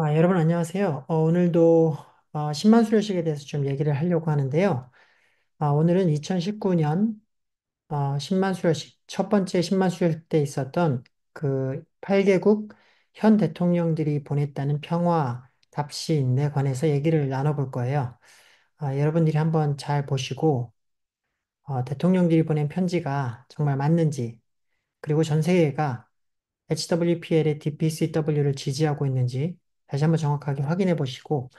여러분 안녕하세요. 오늘도 10만 수료식에 대해서 좀 얘기를 하려고 하는데요. 오늘은 2019년 10만 수료식, 첫 번째 10만 수료식 때 있었던 그 8개국 현 대통령들이 보냈다는 평화 답신에 관해서 얘기를 나눠볼 거예요. 여러분들이 한번 잘 보시고 대통령들이 보낸 편지가 정말 맞는지, 그리고 전 세계가 HWPL의 DPCW를 지지하고 있는지 다시 한번 정확하게 확인해 보시고,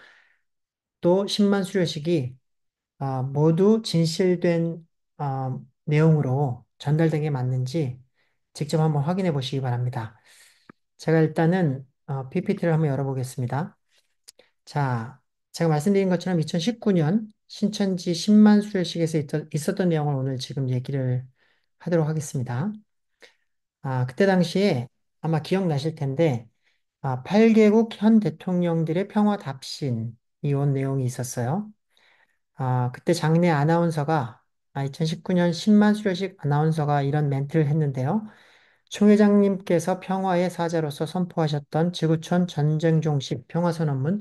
또 10만 수료식이 모두 진실된 내용으로 전달된 게 맞는지 직접 한번 확인해 보시기 바랍니다. 제가 일단은 PPT를 한번 열어보겠습니다. 자, 제가 말씀드린 것처럼 2019년 신천지 10만 수료식에서 있었던 내용을 오늘 지금 얘기를 하도록 하겠습니다. 그때 당시에 아마 기억나실 텐데, 8개국 현 대통령들의 평화 답신이 온 내용이 있었어요. 그때 장내 아나운서가, 2019년 10만 수료식 아나운서가 이런 멘트를 했는데요. 총회장님께서 평화의 사자로서 선포하셨던 지구촌 전쟁 종식 평화선언문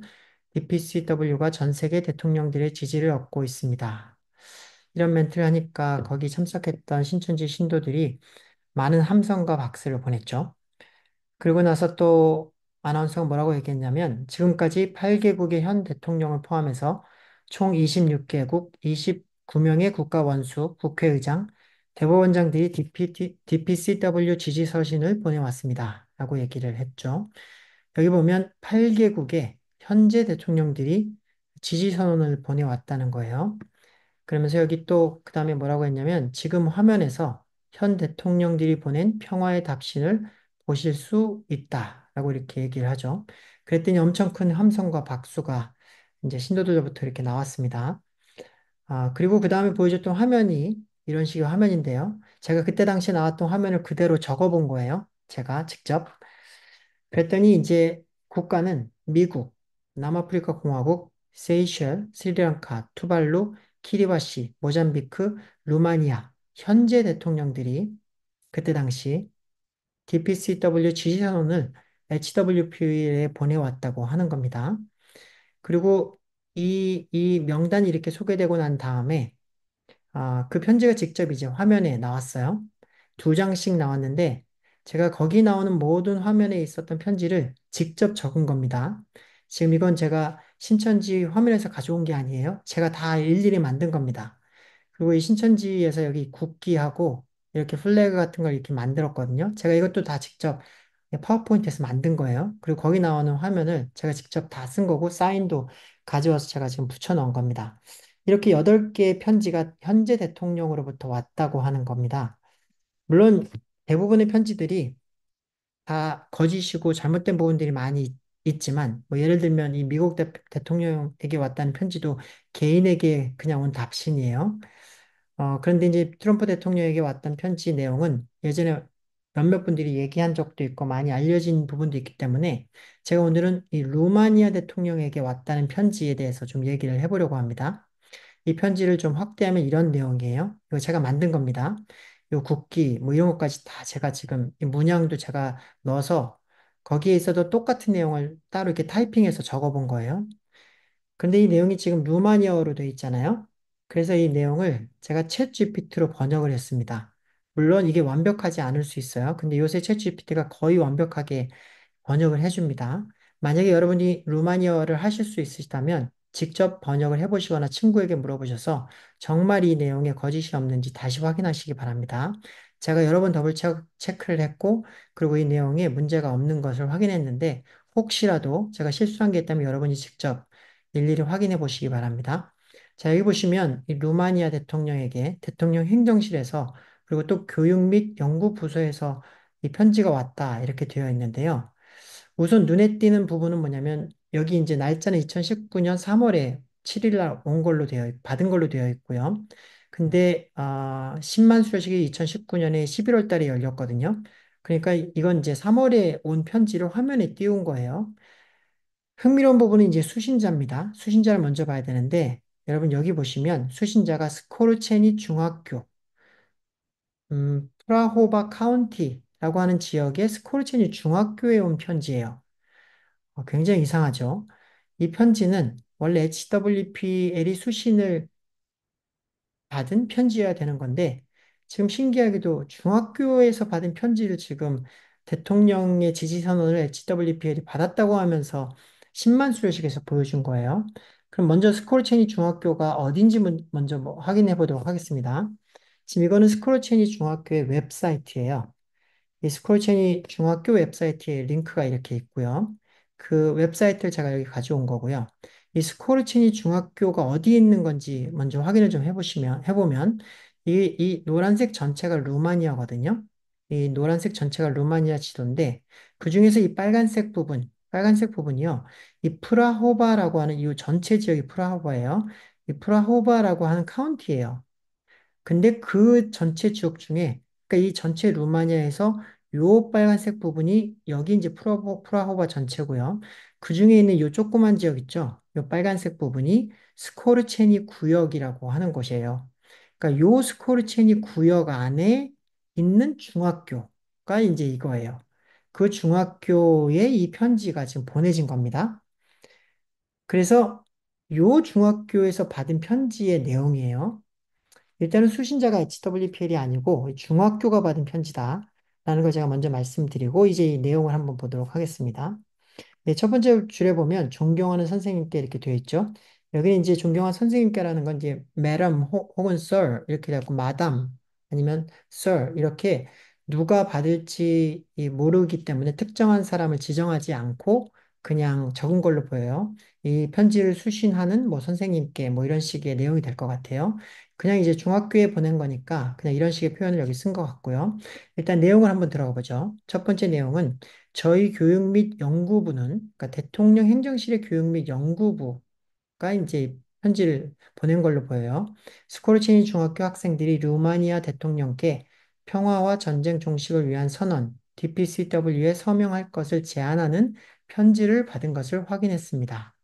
DPCW가 전 세계 대통령들의 지지를 얻고 있습니다. 이런 멘트를 하니까 거기 참석했던 신천지 신도들이 많은 함성과 박수를 보냈죠. 그리고 나서 또 아나운서가 뭐라고 얘기했냐면, 지금까지 8개국의 현 대통령을 포함해서 총 26개국 29명의 국가 원수, 국회의장, 대법원장들이 DPCW 지지 서신을 보내왔습니다. 라고 얘기를 했죠. 여기 보면 8개국의 현재 대통령들이 지지 선언을 보내왔다는 거예요. 그러면서 여기 또 그 다음에 뭐라고 했냐면, 지금 화면에서 현 대통령들이 보낸 평화의 답신을 보실 수 있다라고 이렇게 얘기를 하죠. 그랬더니 엄청 큰 함성과 박수가 이제 신도들로부터 이렇게 나왔습니다. 그리고 그 다음에 보여줬던 화면이 이런 식의 화면인데요. 제가 그때 당시에 나왔던 화면을 그대로 적어본 거예요. 제가 직접. 그랬더니 이제 국가는 미국, 남아프리카 공화국, 세이셸, 스리랑카, 투발루, 키리바시, 모잠비크, 루마니아 현재 대통령들이 그때 당시 DPCW 지시선언을 HWP에 보내왔다고 하는 겁니다. 그리고 이 명단이 이렇게 소개되고 난 다음에 그 편지가 직접 이제 화면에 나왔어요. 두 장씩 나왔는데 제가 거기 나오는 모든 화면에 있었던 편지를 직접 적은 겁니다. 지금 이건 제가 신천지 화면에서 가져온 게 아니에요. 제가 다 일일이 만든 겁니다. 그리고 이 신천지에서 여기 국기하고 이렇게 플래그 같은 걸 이렇게 만들었거든요. 제가 이것도 다 직접 파워포인트에서 만든 거예요. 그리고 거기 나오는 화면을 제가 직접 다 쓴 거고 사인도 가져와서 제가 지금 붙여 넣은 겁니다. 이렇게 8개의 편지가 현재 대통령으로부터 왔다고 하는 겁니다. 물론 대부분의 편지들이 다 거짓이고 잘못된 부분들이 많이 있지만, 뭐 예를 들면 이 미국 대통령에게 왔다는 편지도 개인에게 그냥 온 답신이에요. 그런데 이제 트럼프 대통령에게 왔던 편지 내용은 예전에 몇몇 분들이 얘기한 적도 있고 많이 알려진 부분도 있기 때문에 제가 오늘은 이 루마니아 대통령에게 왔다는 편지에 대해서 좀 얘기를 해보려고 합니다. 이 편지를 좀 확대하면 이런 내용이에요. 이거 제가 만든 겁니다. 요 국기, 뭐 이런 것까지 다 제가 지금 이 문양도 제가 넣어서 거기에 있어도 똑같은 내용을 따로 이렇게 타이핑해서 적어본 거예요. 근데 이 내용이 지금 루마니아어로 되어 있잖아요. 그래서 이 내용을 제가 챗 GPT로 번역을 했습니다. 물론 이게 완벽하지 않을 수 있어요. 근데 요새 챗 GPT가 거의 완벽하게 번역을 해줍니다. 만약에 여러분이 루마니아어를 하실 수 있으시다면 직접 번역을 해보시거나 친구에게 물어보셔서 정말 이 내용에 거짓이 없는지 다시 확인하시기 바랍니다. 제가 여러 번 더블 체크를 했고, 그리고 이 내용에 문제가 없는 것을 확인했는데, 혹시라도 제가 실수한 게 있다면 여러분이 직접 일일이 확인해 보시기 바랍니다. 자, 여기 보시면 이 루마니아 대통령에게 대통령 행정실에서, 그리고 또 교육 및 연구 부서에서 이 편지가 왔다 이렇게 되어 있는데요. 우선 눈에 띄는 부분은 뭐냐면 여기 이제 날짜는 2019년 3월에 7일 날 온 걸로 받은 걸로 되어 있고요. 근데 10만 수료식이 2019년에 11월 달에 열렸거든요. 그러니까 이건 이제 3월에 온 편지를 화면에 띄운 거예요. 흥미로운 부분은 이제 수신자입니다. 수신자를 먼저 봐야 되는데, 여러분 여기 보시면 수신자가 스코르체니 중학교, 프라호바 카운티라고 하는 지역의 스코르체니 중학교에 온 편지예요. 굉장히 이상하죠. 이 편지는 원래 HWPL이 수신을 받은 편지여야 되는 건데, 지금 신기하게도 중학교에서 받은 편지를 지금 대통령의 지지 선언을 HWPL이 받았다고 하면서 10만 수료식에서 보여준 거예요. 그럼 먼저 스코르체니 중학교가 어딘지 먼저 확인해 보도록 하겠습니다. 지금 이거는 스코르체니 중학교의 웹사이트예요. 이 스콜체니 중학교 웹사이트에 링크가 이렇게 있고요. 그 웹사이트를 제가 여기 가져온 거고요. 이 스콜체니 중학교가 어디에 있는 건지 먼저 확인을 좀 해보면, 이 노란색 전체가 루마니아거든요. 이 노란색 전체가 루마니아 지도인데, 그 중에서 이 빨간색 부분이요. 이 프라호바라고 하는 이 전체 지역이 프라호바예요. 이 프라호바라고 하는 카운티예요. 근데 그 전체 지역 중에, 그러니까 이 전체 루마니아에서 요 빨간색 부분이 여기 이제 프라호바 전체고요. 그 중에 있는 요 조그만 지역 있죠? 요 빨간색 부분이 스코르체니 구역이라고 하는 곳이에요. 그러니까 요 스코르체니 구역 안에 있는 중학교가 이제 이거예요. 그 중학교에 이 편지가 지금 보내진 겁니다. 그래서 요 중학교에서 받은 편지의 내용이에요. 일단은 수신자가 HWPL이 아니고 중학교가 받은 편지다. 라는 걸 제가 먼저 말씀드리고 이제 이 내용을 한번 보도록 하겠습니다. 네, 첫 번째 줄에 보면 존경하는 선생님께 이렇게 되어 있죠. 여기는 이제 존경하는 선생님께라는 건 이제 madam 혹은 sir 이렇게 되고 madam 아니면 sir 이렇게 누가 받을지 모르기 때문에 특정한 사람을 지정하지 않고 그냥 적은 걸로 보여요. 이 편지를 수신하는 뭐 선생님께 뭐 이런 식의 내용이 될 것 같아요. 그냥 이제 중학교에 보낸 거니까 그냥 이런 식의 표현을 여기 쓴 것 같고요. 일단 내용을 한번 들어가 보죠. 첫 번째 내용은 저희 교육 및 연구부는, 그러니까 대통령 행정실의 교육 및 연구부가 이제 편지를 보낸 걸로 보여요. 스코르치니 중학교 학생들이 루마니아 대통령께 평화와 전쟁 종식을 위한 선언, DPCW에 서명할 것을 제안하는 편지를 받은 것을 확인했습니다.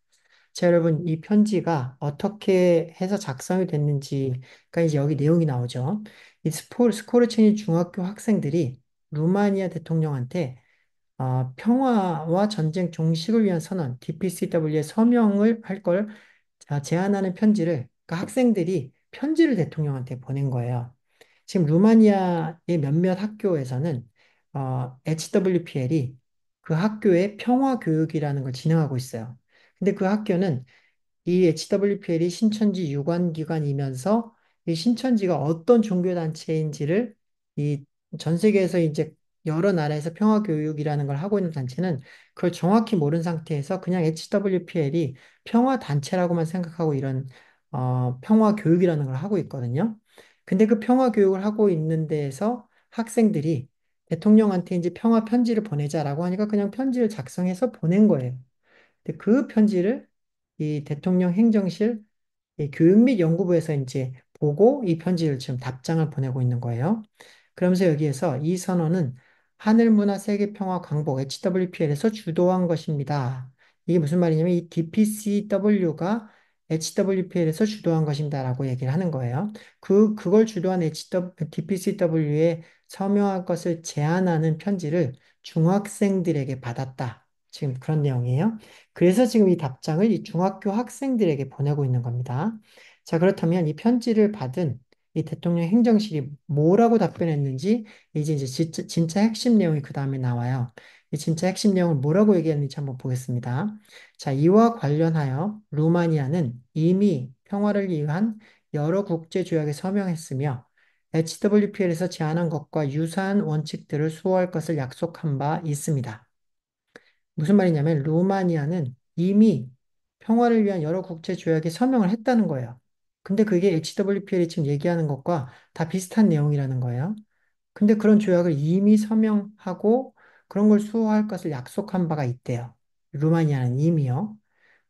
자, 여러분, 이 편지가 어떻게 해서 작성이 됐는지가 이제 여기 내용이 나오죠. 이 스코르치니 중학교 학생들이 루마니아 대통령한테 평화와 전쟁 종식을 위한 선언, DPCW에 서명을 할 걸 제안하는 편지를, 그러니까 학생들이 편지를 대통령한테 보낸 거예요. 지금 루마니아의 몇몇 학교에서는 HWPL이 그 학교의 평화 교육이라는 걸 진행하고 있어요. 근데 그 학교는 이 HWPL이 신천지 유관기관이면서 이 신천지가 어떤 종교단체인지를 이 전 세계에서 이제 여러 나라에서 평화교육이라는 걸 하고 있는 단체는 그걸 정확히 모른 상태에서 그냥 HWPL이 평화단체라고만 생각하고 이런 평화교육이라는 걸 하고 있거든요. 근데 그 평화교육을 하고 있는 데에서 학생들이 대통령한테 이제 평화 편지를 보내자라고 하니까 그냥 편지를 작성해서 보낸 거예요. 근데 그 편지를 이 대통령 행정실 이 교육 및 연구부에서 이제 보고 이 편지를 지금 답장을 보내고 있는 거예요. 그러면서 여기에서 이 선언은 하늘문화 세계평화 광복 HWPL에서 주도한 것입니다. 이게 무슨 말이냐면 이 DPCW가 HWPL에서 주도한 것입니다라고 얘기를 하는 거예요. 그걸 주도한 DPCW에 서명할 것을 제안하는 편지를 중학생들에게 받았다. 지금 그런 내용이에요. 그래서 지금 이 답장을 이 중학교 학생들에게 보내고 있는 겁니다. 자, 그렇다면 이 편지를 받은 이 대통령 행정실이 뭐라고 답변했는지 이제 진짜 핵심 내용이 그 다음에 나와요. 이 진짜 핵심 내용을 뭐라고 얘기했는지 한번 보겠습니다. 자, 이와 관련하여 루마니아는 이미 평화를 위한 여러 국제 조약에 서명했으며 HWPL에서 제안한 것과 유사한 원칙들을 수호할 것을 약속한 바 있습니다. 무슨 말이냐면 루마니아는 이미 평화를 위한 여러 국제 조약에 서명을 했다는 거예요. 근데 그게 HWPL이 지금 얘기하는 것과 다 비슷한 내용이라는 거예요. 근데 그런 조약을 이미 서명하고 그런 걸 수호할 것을 약속한 바가 있대요. 루마니아는 이미요.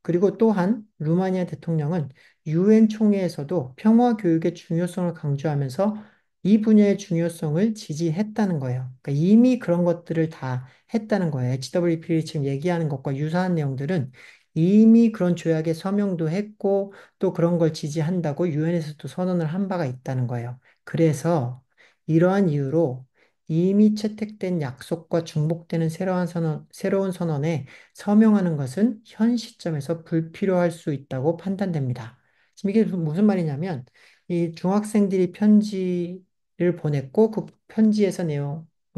그리고 또한 루마니아 대통령은 유엔 총회에서도 평화 교육의 중요성을 강조하면서 이 분야의 중요성을 지지했다는 거예요. 그러니까 이미 그런 것들을 다 했다는 거예요. HWP이 지금 얘기하는 것과 유사한 내용들은 이미 그런 조약에 서명도 했고 또 그런 걸 지지한다고 유엔에서도 선언을 한 바가 있다는 거예요. 그래서 이러한 이유로 이미 채택된 약속과 중복되는 새로운 선언에 서명하는 것은 현 시점에서 불필요할 수 있다고 판단됩니다. 지금 이게 무슨 말이냐면, 이 중학생들이 편지를 보냈고, 그 편지에서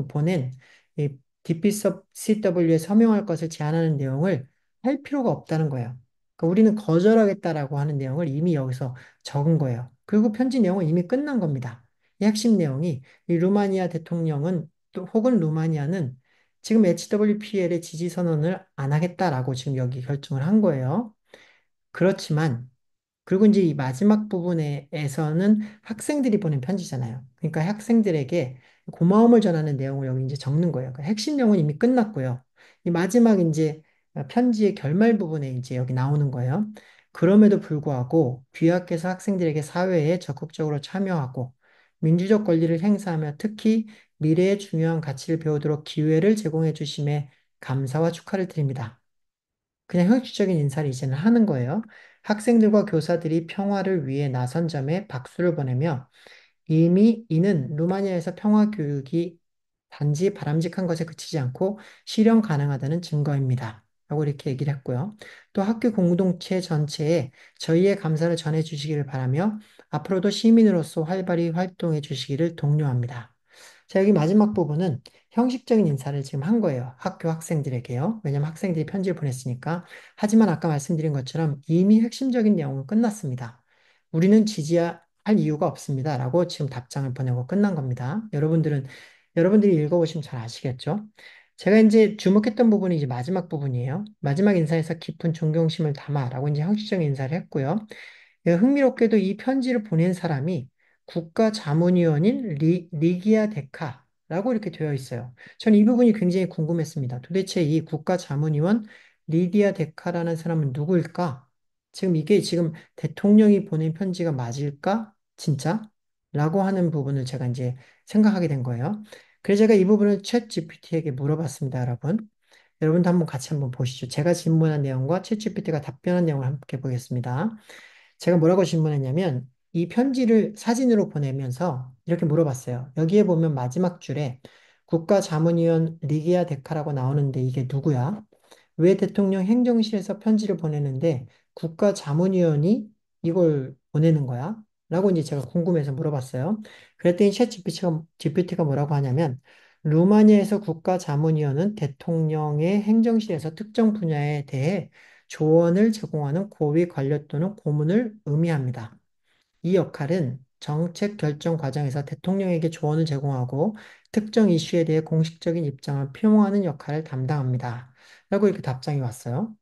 보낸 이 DPCW에 서명할 것을 제안하는 내용을 할 필요가 없다는 거예요. 그러니까 우리는 거절하겠다라고 하는 내용을 이미 여기서 적은 거예요. 그리고 편지 내용은 이미 끝난 겁니다. 이 핵심 내용이 이 루마니아 대통령은 또 혹은 루마니아는 지금 HWPL의 지지 선언을 안 하겠다라고 지금 여기 결정을 한 거예요. 그렇지만 그리고 이제 이 마지막 부분에서는 학생들이 보낸 편지잖아요. 그러니까 학생들에게 고마움을 전하는 내용을 여기 이제 적는 거예요. 그러니까 핵심 내용은 이미 끝났고요. 이 마지막 이제 편지의 결말 부분에 이제 여기 나오는 거예요. 그럼에도 불구하고 귀하께서 학생들에게 사회에 적극적으로 참여하고 민주적 권리를 행사하며 특히 미래의 중요한 가치를 배우도록 기회를 제공해 주심에 감사와 축하를 드립니다. 그냥 형식적인 인사를 이제는 하는 거예요. 학생들과 교사들이 평화를 위해 나선 점에 박수를 보내며 이미 이는 루마니아에서 평화 교육이 단지 바람직한 것에 그치지 않고 실현 가능하다는 증거입니다. 라고 이렇게 얘기를 했고요. 또 학교 공동체 전체에 저희의 감사를 전해 주시기를 바라며 앞으로도 시민으로서 활발히 활동해 주시기를 독려합니다. 자, 여기 마지막 부분은 형식적인 인사를 지금 한 거예요. 학교 학생들에게요. 왜냐면 학생들이 편지를 보냈으니까. 하지만 아까 말씀드린 것처럼 이미 핵심적인 내용은 끝났습니다. 우리는 지지할 이유가 없습니다. 라고 지금 답장을 보내고 끝난 겁니다. 여러분들이 읽어보시면 잘 아시겠죠? 제가 이제 주목했던 부분이 이제 마지막 부분이에요. 마지막 인사에서 깊은 존경심을 담아 라고 이제 형식적인 인사를 했고요. 예, 흥미롭게도 이 편지를 보낸 사람이 국가자문위원인 리기아 데카라고 이렇게 되어 있어요. 저는 이 부분이 굉장히 궁금했습니다. 도대체 이 국가자문위원 리디아 데카라는 사람은 누구일까? 지금 이게 지금 대통령이 보낸 편지가 맞을까? 진짜? 라고 하는 부분을 제가 이제 생각하게 된 거예요. 그래서 제가 이 부분을 챗 GPT에게 물어봤습니다, 여러분. 여러분도 한번 같이 한번 보시죠. 제가 질문한 내용과 챗 GPT가 답변한 내용을 함께 보겠습니다. 제가 뭐라고 질문했냐면 이 편지를 사진으로 보내면서 이렇게 물어봤어요. 여기에 보면 마지막 줄에 국가자문위원 리기아 데카라고 나오는데 이게 누구야? 왜 대통령 행정실에서 편지를 보내는데 국가자문위원이 이걸 보내는 거야? 라고 이제 제가 궁금해서 물어봤어요. 그랬더니 챗 GPT가 뭐라고 하냐면 루마니아에서 국가자문위원은 대통령의 행정실에서 특정 분야에 대해 조언을 제공하는 고위 관료 또는 고문을 의미합니다. 이 역할은 정책 결정 과정에서 대통령에게 조언을 제공하고 특정 이슈에 대해 공식적인 입장을 표명하는 역할을 담당합니다. 라고 이렇게 답장이 왔어요.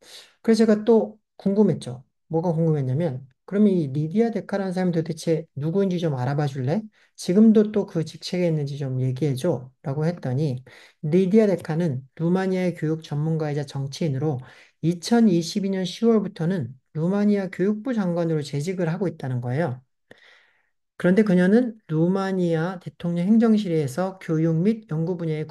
그래서 제가 또 궁금했죠. 뭐가 궁금했냐면, 그러면 이 리디아 데카라는 사람이 도대체 누구인지 좀 알아봐 줄래? 지금도 또 그 직책에 있는지 좀 얘기해 줘. 라고 했더니, 리디아 데카는 루마니아의 교육 전문가이자 정치인으로 2022년 10월부터는 루마니아 교육부 장관으로 재직을 하고 있다는 거예요. 그런데 그녀는 루마니아 대통령 행정실에서 교육 및 연구 분야의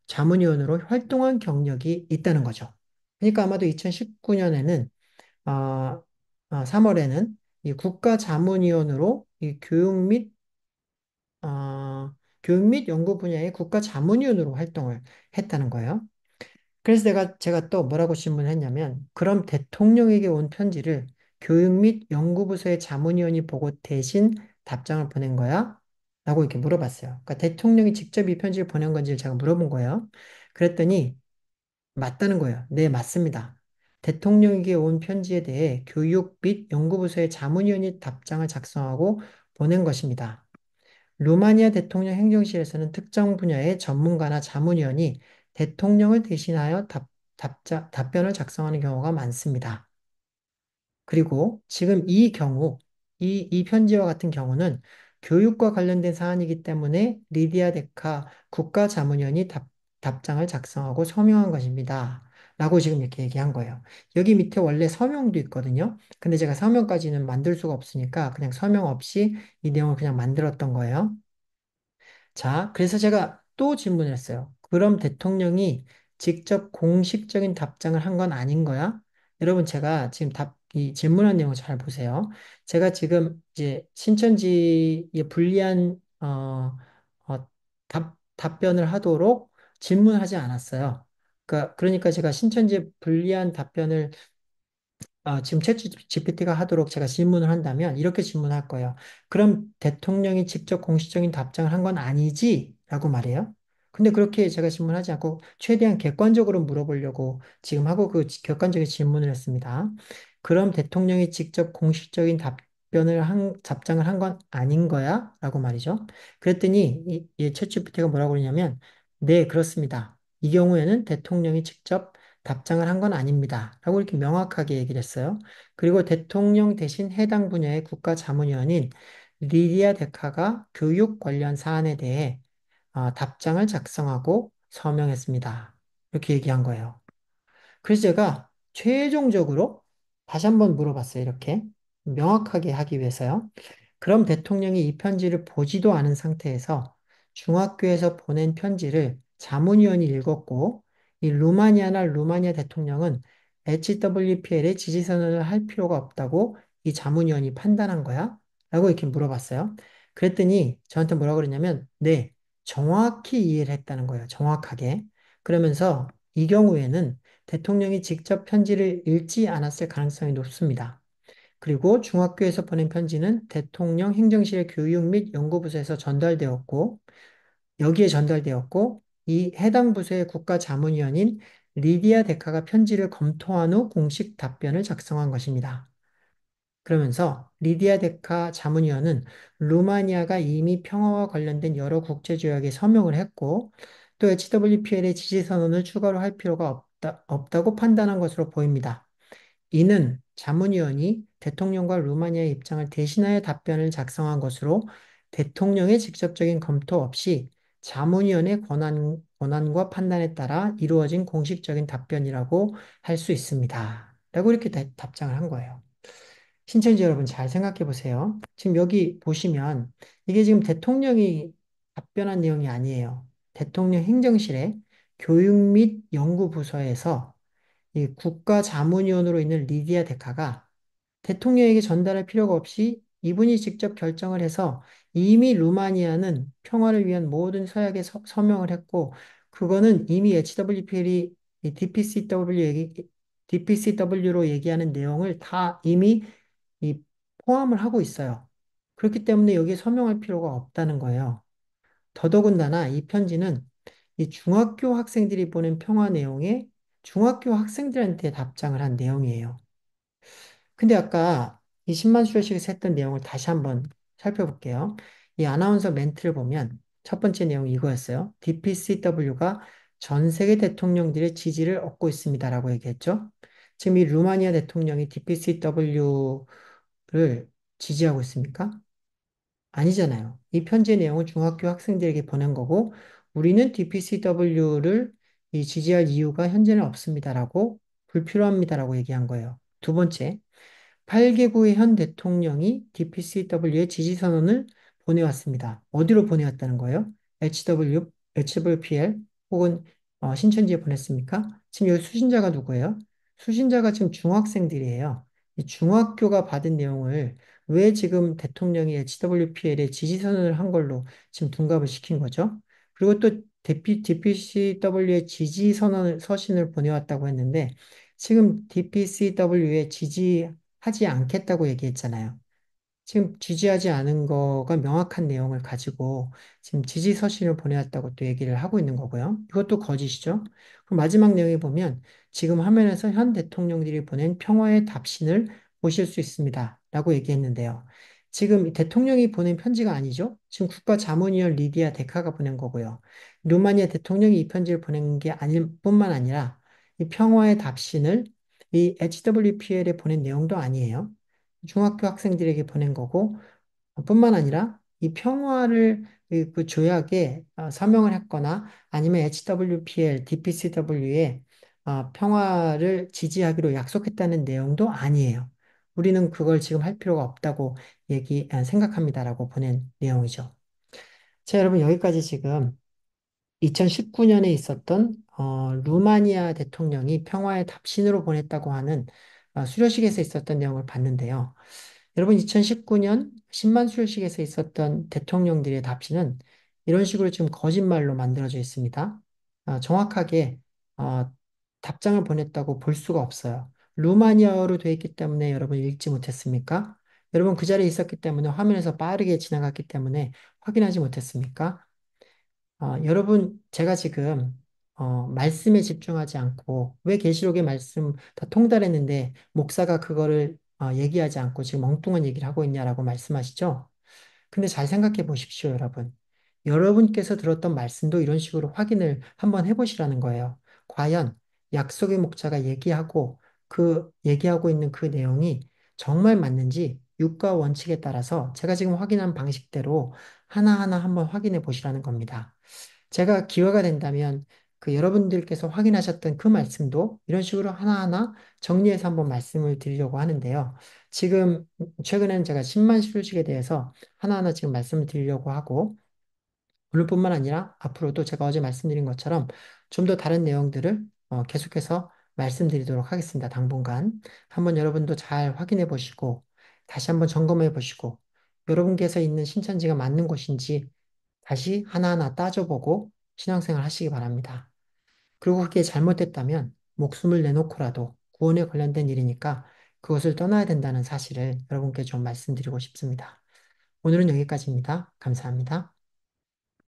자문위원으로 활동한 경력이 있다는 거죠. 그러니까 아마도 2019년에는 3월에는 이 국가자문위원으로 이 교육 및 연구 분야의 국가자문위원으로 활동을 했다는 거예요. 그래서 제가 또 뭐라고 질문을 했냐면, 그럼 대통령에게 온 편지를 교육 및 연구부서의 자문위원이 보고 대신 답장을 보낸 거야? 라고 이렇게 물어봤어요. 그러니까 대통령이 직접 이 편지를 보낸 건지를 제가 물어본 거예요. 그랬더니 맞다는 거예요. 네, 맞습니다. 대통령에게 온 편지에 대해 교육 및 연구부서의 자문위원이 답장을 작성하고 보낸 것입니다. 루마니아 대통령 행정실에서는 특정 분야의 전문가나 자문위원이 대통령을 대신하여 답변을 작성하는 경우가 많습니다. 그리고 지금 이 편지와 같은 경우는 교육과 관련된 사안이기 때문에 리디아 데카 국가자문위원이 답장을 작성하고 서명한 것입니다. 라고 지금 이렇게 얘기한 거예요. 여기 밑에 원래 서명도 있거든요. 근데 제가 서명까지는 만들 수가 없으니까 그냥 서명 없이 이 내용을 그냥 만들었던 거예요. 자, 그래서 제가 또 질문을 했어요. 그럼 대통령이 직접 공식적인 답장을 한 건 아닌 거야? 여러분, 제가 지금 이 질문한 내용을 잘 보세요. 제가 지금 이제 신천지의 불리한, 답변을 하도록 질문하지 않았어요. 그러니까 제가 신천지에 불리한 답변을 지금 챗 GPT가 하도록 제가 질문을 한다면 이렇게 질문할 거예요. 그럼 대통령이 직접 공식적인 답장을 한 건 아니지? 라고 말해요. 근데 그렇게 제가 질문하지 않고 최대한 객관적으로 물어보려고 지금 하고 그 객관적인 질문을 했습니다. 그럼 대통령이 직접 공식적인 답장을 한 건 아닌 거야? 라고 말이죠. 그랬더니 챗 GPT가 뭐라고 그러냐면 네, 그렇습니다. 이 경우에는 대통령이 직접 답장을 한 건 아닙니다. 라고 이렇게 명확하게 얘기를 했어요. 그리고 대통령 대신 해당 분야의 국가자문위원인 리디아 데카가 교육 관련 사안에 대해 답장을 작성하고 서명했습니다. 이렇게 얘기한 거예요. 그래서 제가 최종적으로 다시 한번 물어봤어요. 이렇게 명확하게 하기 위해서요. 그럼 대통령이 이 편지를 보지도 않은 상태에서 중학교에서 보낸 편지를 자문위원이 읽었고, 이 루마니아 대통령은 HWPL의 지지선언을 할 필요가 없다고 이 자문위원이 판단한 거야? 라고 이렇게 물어봤어요. 그랬더니 저한테 뭐라 그러냐면, 네, 정확히 이해를 했다는 거예요. 정확하게. 그러면서 이 경우에는 대통령이 직접 편지를 읽지 않았을 가능성이 높습니다. 그리고 중학교에서 보낸 편지는 대통령 행정실의 교육 및 연구부서에서 여기에 전달되었고, 이 해당 부서의 국가자문위원인 리디아 데카가 편지를 검토한 후 공식 답변을 작성한 것입니다. 그러면서 리디아 데카 자문위원은 루마니아가 이미 평화와 관련된 여러 국제조약에 서명을 했고, 또 HWPL의 지지선언을 추가로 할 필요가 없다고 판단한 것으로 보입니다. 이는 자문위원이 대통령과 루마니아의 입장을 대신하여 답변을 작성한 것으로 대통령의 직접적인 검토 없이 자문위원의 권한과 판단에 따라 이루어진 공식적인 답변이라고 할 수 있습니다. 라고 이렇게 답장을 한 거예요. 신천지 여러분 잘 생각해 보세요. 지금 여기 보시면 이게 지금 대통령이 답변한 내용이 아니에요. 대통령 행정실의 교육 및 연구부서에서 이 국가자문위원으로 있는 리디아 데카가 대통령에게 전달할 필요가 없이 이분이 직접 결정을 해서 이미 루마니아는 평화를 위한 모든 서약에 서명을 했고 그거는 이미 HWPL이 DPCW로 얘기하는 내용을 다 이미 포함을 하고 있어요. 그렇기 때문에 여기에 서명할 필요가 없다는 거예요. 더더군다나 이 편지는 이 중학교 학생들이 보낸 평화 내용에 중학교 학생들한테 답장을 한 내용이에요. 근데 아까 이 10만 수료식에서 했던 내용을 다시 한번 살펴볼게요. 이 아나운서 멘트를 보면 첫 번째 내용이 이거였어요. DPCW가 전 세계 대통령들의 지지를 얻고 있습니다라고 얘기했죠. 지금 이 루마니아 대통령이 DPCW를 지지하고 있습니까? 아니잖아요. 이 편지의 내용은 중학교 학생들에게 보낸 거고, 우리는 DPCW를 지지할 이유가 현재는 없습니다라고, 불필요합니다라고 얘기한 거예요. 두 번째, 8개국의 현 대통령이 DPCW에 지지선언을 보내왔습니다. 어디로 보내왔다는 거예요? HWPL 혹은 신천지에 보냈습니까? 지금 여기 수신자가 누구예요? 수신자가 지금 중학생들이에요. 이 중학교가 받은 내용을 왜 지금 대통령이 HWPL에 지지선언을 한 걸로 지금 둔갑을 시킨 거죠? 그리고 또 DPCW에 서신을 보내왔다고 했는데 지금 DPCW에 지지하지 않겠다고 얘기했잖아요. 지금 지지하지 않은 거가 명확한 내용을 가지고 지금 지지 서신을 보내왔다고 또 얘기를 하고 있는 거고요. 이것도 거짓이죠. 그럼 마지막 내용에 보면 지금 화면에서 현 대통령들이 보낸 평화의 답신을 보실 수 있습니다. 라고 얘기했는데요. 지금 이 대통령이 보낸 편지가 아니죠. 지금 국가자문위원 리디아 데카가 보낸 거고요. 루마니아 대통령이 이 편지를 보낸 게 아닐 뿐만 아니라 이 평화의 답신을 이 HWPL에 보낸 내용도 아니에요. 중학교 학생들에게 보낸 거고, 뿐만 아니라 이 평화를 그 조약에 서명을 했거나 아니면 HWPL, DPCW에 평화를 지지하기로 약속했다는 내용도 아니에요. 우리는 그걸 지금 할 필요가 없다고 생각합니다라고 보낸 내용이죠. 자, 여러분 여기까지 지금 2019년에 있었던 루마니아 대통령이 평화의 답신으로 보냈다고 하는 수료식에서 있었던 내용을 봤는데요. 여러분 2019년 10만 수료식에서 있었던 대통령들의 답신은 이런 식으로 지금 거짓말로 만들어져 있습니다. 정확하게 어, 답장을 보냈다고 볼 수가 없어요. 루마니아어로 되어 있기 때문에 여러분 읽지 못했습니까? 여러분 그 자리에 있었기 때문에 화면에서 빠르게 지나갔기 때문에 확인하지 못했습니까? 여러분, 제가 지금 말씀에 집중하지 않고 왜 계시록의 말씀 다 통달했는데 목사가 그거를 얘기하지 않고 지금 엉뚱한 얘기를 하고 있냐라고 말씀하시죠? 근데 잘 생각해 보십시오, 여러분. 여러분께서 들었던 말씀도 이런 식으로 확인을 한번 해보시라는 거예요. 과연 약속의 목자가 얘기하고 있는 그 내용이 정말 맞는지 육과 원칙에 따라서 제가 지금 확인한 방식대로 하나하나 한번 확인해 보시라는 겁니다. 제가 기회가 된다면 그 여러분들께서 확인하셨던 그 말씀도 이런 식으로 하나하나 정리해서 한번 말씀을 드리려고 하는데요. 지금 최근에는 제가 10만 수료식에 대해서 하나하나 지금 말씀을 드리려고 하고 오늘뿐만 아니라 앞으로도 제가 어제 말씀드린 것처럼 좀 더 다른 내용들을 계속해서 말씀드리도록 하겠습니다. 당분간 한번 여러분도 잘 확인해 보시고 다시 한번 점검해 보시고 여러분께서 있는 신천지가 맞는 곳인지 다시 하나하나 따져보고 신앙생활 하시기 바랍니다. 그리고 그게 잘못됐다면 목숨을 내놓고라도 구원에 관련된 일이니까 그것을 떠나야 된다는 사실을 여러분께 좀 말씀드리고 싶습니다. 오늘은 여기까지입니다. 감사합니다.